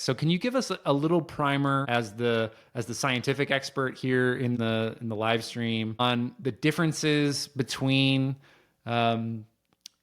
So can you give us a little primer as the scientific expert here in the live stream on the differences between um,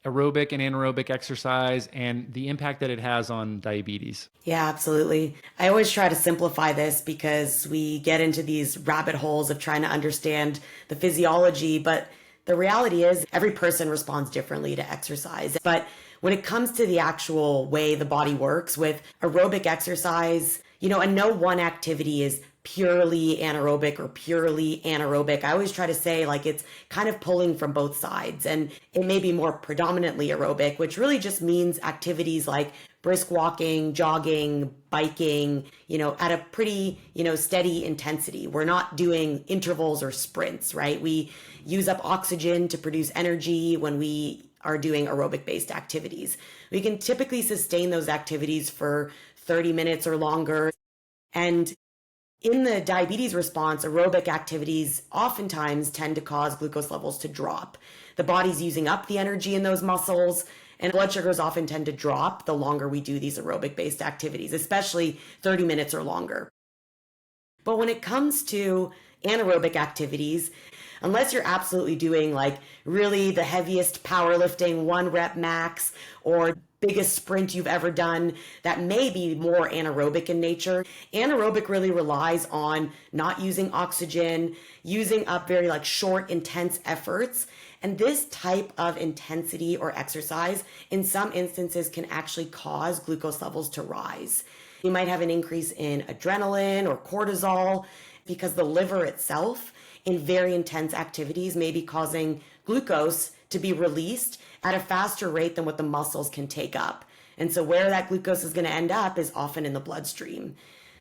aerobic and anaerobic exercise and the impact that it has on diabetes? Yeah, absolutely. I always try to simplify this because we get into these rabbit holes of trying to understand the physiology, but the reality is every person responds differently to exercise. But when it comes to the actual way the body works with aerobic exercise, and no one activity is purely anaerobic or purely anaerobic. I always try to say like it's kind of pulling from both sides, and it may be more predominantly aerobic, which really just means activities like brisk walking, jogging, biking, at a pretty, steady intensity. We're not doing intervals or sprints, right? We use up oxygen to produce energy when we are doing aerobic based activities. We can typically sustain those activities for 30 minutes or longer. And in the diabetes response, aerobic activities oftentimes tend to cause glucose levels to drop. The body's using up the energy in those muscles, and blood sugars often tend to drop the longer we do these aerobic based activities, especially 30 minutes or longer. But when it comes to anaerobic activities, unless you're absolutely doing like really the heaviest powerlifting, 1 rep max, or biggest sprint you've ever done, that may be more anaerobic in nature. Anaerobic really relies on not using oxygen, using up very like short, intense efforts. And this type of intensity or exercise, in some instances, can actually cause glucose levels to rise. You might have an increase in adrenaline or cortisol because the liver itself in very intense activities may be causing glucose to be released at a faster rate than what the muscles can take up. And so where that glucose is going to end up is often in the bloodstream.